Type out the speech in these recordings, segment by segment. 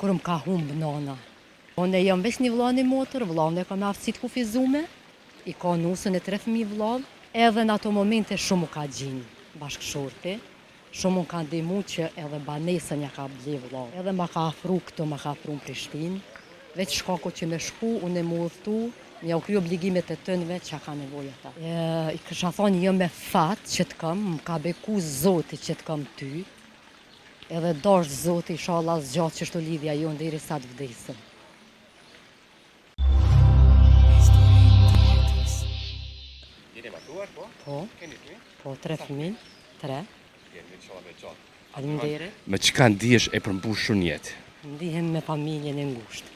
kur më ka humbë nana. Unë jam veç një vëlla një motër, vëllai e ka me aftësi të kufizume, i ka nusën e 3 fëmijë vëllai, edhe në ato momente shumë u ka gjinë bashkëshorti, shumë unë ka ndihmu që edhe banesën ja ka ble vëllai, edhe ma ka afru këto, ma ka afru në Prishtinë, veç shkaku që me shku, unë e mu udhëtu, ja u kry obligimet e tënve që ka nevojë ata. I kësha thonë jo me fat që të kam, më ka beku Zoti që të kam ty, edhe dash Zoti inshallah zgjat që shto lidhja jonë deri sa të vdesim. Jeni matuar, po? Po, Keni fëmijë? po 3 fëmijë, 3. Jeni inshallah me gjatë. Faleminderit. Me çka ndihesh e përmbushur në jetë? Ndihem me familjen e ngushtë,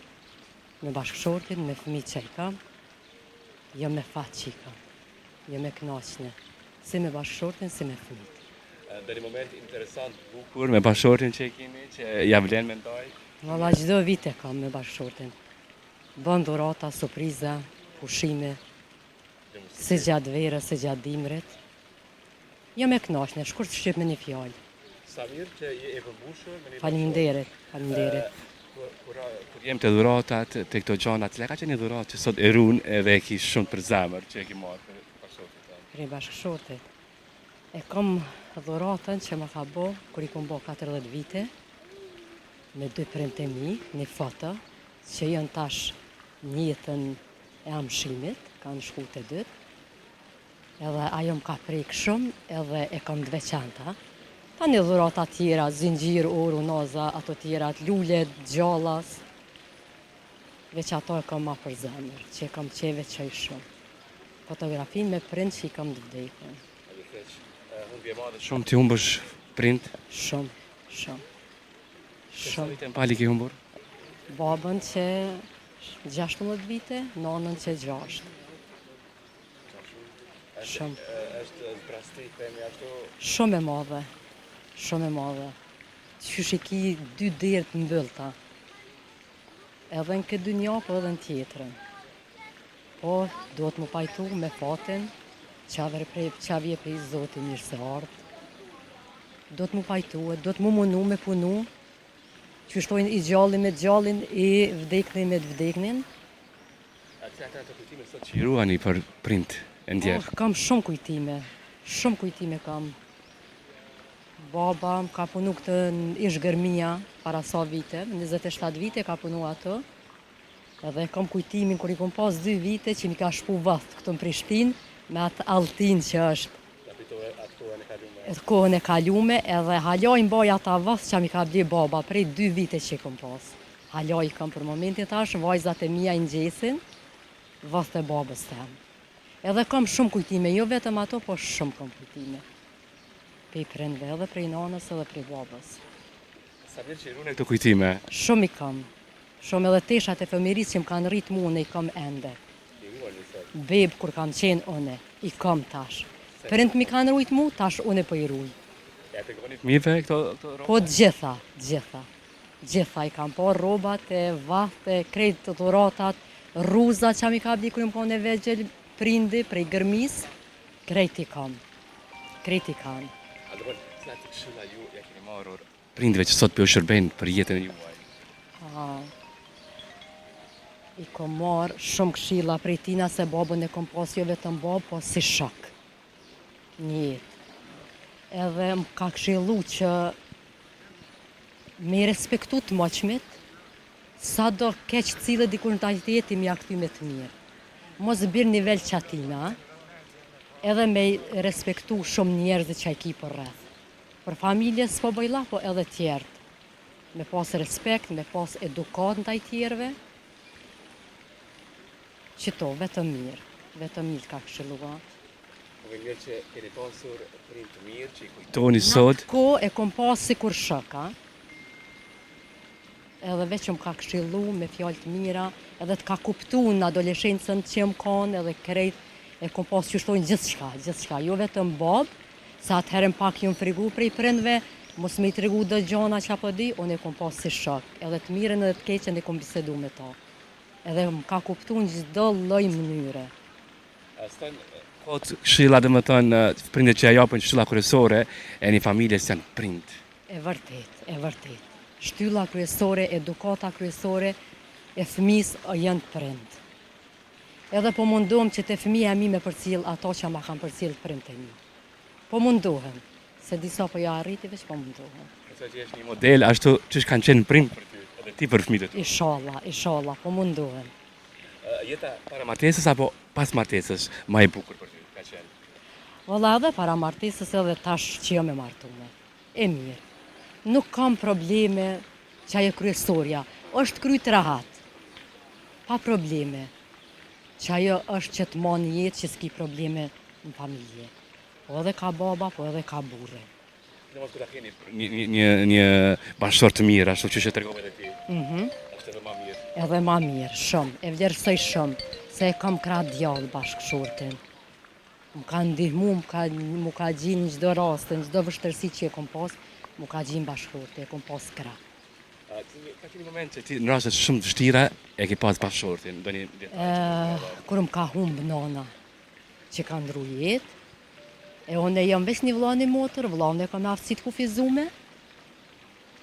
me bashkëshortin, me fëmijët që i kam, jo me fat që i kam, jo me kënaqësi, si me bashkëshortin, si me fëmijët. Deri moment interesant, bukur me bashkëshortin që e keni, që ja vlen mendoj. Valla çdo vit e kam me bashkëshortin. Bën dhurata, surpriza, pushime, si gjatë verës, si gjatë dimrit. Jo me kënaqësi, shkurt shqip me një fjalë. Sa mirë që je e përmbushur me një Faleminderit, faleminderit. Kur jem të dhuratat, të këto gjana, cila ka qenë një dhuratë që sot e ruan edhe e ki shumë për zemër që e ki marrë për bashkëshortin tënd? Për bashkëshortit. E kam dhuratën që më ka bo, kur i kom bo 40 vite, me 2 premte mi, një foto, që janë tash njëtën e amshimit, kanë shku të dytë, edhe ajo më ka prejkë shumë, edhe e kam të veçanta. Ta një dhurata tjera, zingjir, oru, noza, ato tjera, lule, gjallas, veç ato e kam ma për zemër, që e kam qeve qaj shumë. Fotografin me prind që i kam të vdekën. Humbje madhe shumë ti humbësh prind? Shumë, shumë. Sa vite në pali ki humbur? Babën që 16 vite, nonën që 6. Shumë. Është zbrastit themi ashtu. Shumë e madhe, shumë e madhe. Qysh i ki 2 derë të mbyllta. Edhe në këtë dynja, po edhe në tjetrën. Po, duhet më pajtu me fatin, qavje prej Zoti mirë se ardhë. Duhet më pajtu, duhet më munu me punu, që shtojnë i gjallin me gjallin, i vdeknin me vdeknin. A cilat janë të kujtime sot që i ruani për prind e ndjerë? Kam shumë kujtime kam. Baba më ka punu këtë në Ish Gërmia, para sa vite, 27 vite ka punu ato. Edhe kam kujtimin kur i kom pas 2 vite që mi ka shpu vath këtu në Prishtinë, me atë alltin që është. Atë kohën e kalume, edhe haloj në baj ata vath që mi ka blie baba, prej 2 vite që i kom pas. Haloj kam për momentin tash, vajzat e mia i ngjesin, vath e babës tem. Edhe kam shumë kujtime, jo vetëm ato, po shumë kam kujtime. Prej prindve, edhe prej nanës, edhe prej babës. Sa mirë që i ruani këto kujtime? Shumë i kam. Shumë edhe teshat e fëmirisë që më kanë rritë mu, unë i kam ende. Bebë kur kam qenë une, i kam tash. Prind mi kanë rujtë mu, tash une po i ruj. Ja të goni fëmijëve këto roba? Po gjitha. Gjitha i kam, po robat e vath e krejt të dhuratat, rruzat që mi ka bli kur më kone vegjel, prindi prej Gërmis, krejt i kam. Krejt i kam. A do bënë, cilat të këshilla ju ja keni marrur prindve që sot për shërben për jetën e juaj? I kom marrë shumë këshilla prej tina se babën e kom pas jo vetëm babë, po si shok. Një jetë. Edhe më ka këshillu që me respektu të moqmit, sa do keq cilë dikur në tajtë jeti mi akty me të mirë. Mos birë nivel qatina, edhe me respektu shumë njerëzit që a i ki për rreth. Për familje s'po bëjla, po edhe tjertë. Me pas respekt, me pas edukat në tajtë tjerve, qëto, vetëm mirë ka këshillua. Po vjen mirë që keni pasur prind të mirë që i kujtoni sot. Në ko e kom pas si kur shëka, edhe veç më ka këshillu me fjalë të mira, edhe të ka kuptu në adoleshencën që më kanë, edhe krejt e kom pas që shtojnë gjithçka, jo vetëm babë, sa atëherën pak ju më frigu prej prindve, mos me i tregu dë gjana që apo di, unë e kom pas si shok, edhe të mirën edhe të keqen e kom bisedu me ta. Edhe më ka kuptu në gjithdo lloj mënyre. Kot këshilla dhe më thënë, prindet që ja japën këshilla kryesore e një familjes janë prind. E vërtet. shtylla kryesore, edukata kryesore e fëmisë janë prind. Edhe po mundohem që të fëmija mi me përcjell ato që ma kanë përcjell prindët e mi. Po mundohem, se disa po ja arriti veç po mundohem. Nëse që është një model ashtu ç'ish kanë qenë prind për ty, edhe ti për fëmijët e tu. Inshallah, po mundohem. Jeta para martesës apo pas martesës më e bukur për ty ka qenë? Valla edhe para martesës edhe tash që jam e martume. E mirë. Nuk kam probleme që ajo kryesorja. Është kryt rahat. Pa probleme. Që ajo është që të mon jetë që s'ki probleme në familje. Po edhe ka baba, po edhe ka burre. Në mos këta keni një bashkëtor të mirë, ashtu që tregove edhe ti. Është edhe më mirë. Edhe ma mirë, shumë. E vlerësoj shumë, se e kam krah djallë bashkëshortin. Më ka ndihmu, mu ka gjinë në çdo rast, në çdo vështërsi që e kom pas, mu ka gjinë bashkëshorti, e kom pas krah. Ka qenë një moment që ti në raste shumë të vështira e ke pas bashkëshortin, ndonjë Kur më ka humbë nana që ka ndru jetë, e unë jam veç një vëlla një motër, vëllai e ka me aftësi të kufizume,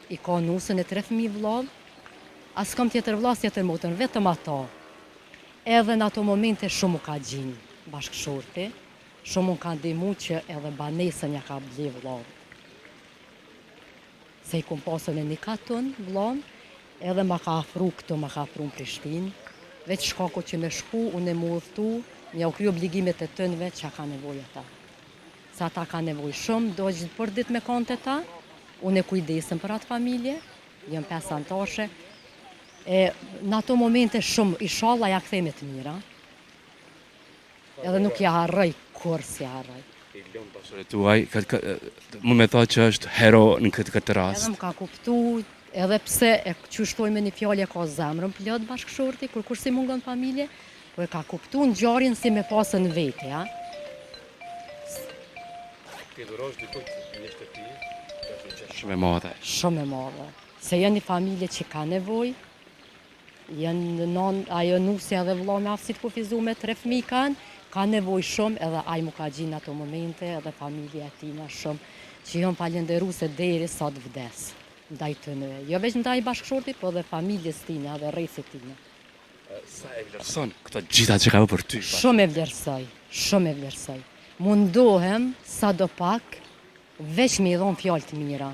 i ka nusën e 3 fëmijë vëllai, as kam tjetër vëlla, tjetër motër, vetëm ato. Edhe në ato momente shumë u ka gjinë bashkëshorti, shumë unë ka ndihmu që edhe banesën ja ka ble vëllai. Se i kom pasën e një katon, vëllai, edhe ma ka afru këto, ma ka afru në Prishtinë, veç shkako që me shku, unë e mu udhëtu, një u kry obligimet e tënve që ka nevoj ata. Sa ata ka nevoj shumë, do gjithë për dit me kante ta, unë e kujdesem për atë familje, jëm 5 antashe, në ato momente shumë, inshallah ja kthejme të mira, edhe nuk ja harroj, kur si harroj. I lëmë bashkëshorët tuaj, më me thotë që është hero në këtë rast. Edhe më ka kuptu, edhe pse e qështoj me një fjallë e ka zemrën plot bashkëshorti, kur si mungon familje, po e ka kuptu në gjarin si me pasën vete, ja. Ti dhurosh dikujt një shtëpi, është një çështë shumë e madhe. Shumë e madhe. Se janë një familje që ka nevoj, janë ajo nusja dhe vëlla me aftësi të kufizume, 3 fëmijë kanë, ka nevoj shumë edhe ai mu ka gjinë ato momente edhe familja e tina shumë, që janë falenderu se deri sa të vdes. Ndaj të në, jo veç ndaj bashkëshortit, po dhe familjes tina dhe rrethet tina. Sa e vlerëson këto gjitha që ka bërë për ty? Shumë e vlerësoj. Mundohem sa do pak, veç me i dhonë fjallë të mira.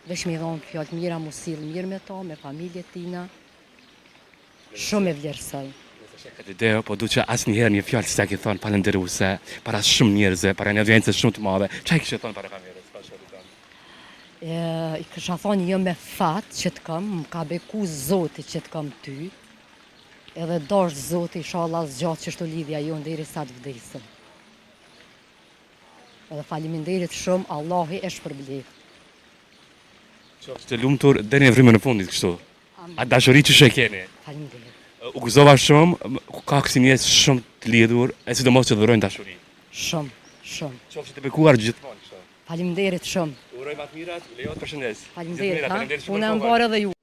Veç me i dhonë fjallë të mira, mu silë mirë me ta, me familje tina. Shumë e vlerësoj. Nëse shek këtë ide, po du që asë njëherë një fjallë që ki thonë falenderuse, para shumë njerëzve, para një audiencë shumë të madhe, që i kështë thonë para familjes, bashkëshortit tonë? I kësha thonë jo me fatë që të kam, më ka beku Zoti që të kam ty, edhe dash Zoti, inshallah zgjatë që shto lidhja jonë deri sa të vdesim. Edhe faleminderit shumë, Allahi e shpërblet. Qoftë të lumtur deri në frymën e fundit kështu. A dashuri që shekeni. Faleminderit. U gëzova shumë, ka kësi njerëz shumë të lidhur, e sidomos që dhurojnë dashuri. Shumë. Qoftë të bekuar gjithmonë kështu. Faleminderit shumë. Uroj më të mirat, lejo të përshëndes. Faleminderit, ha? Unë e mbarë edhe ju.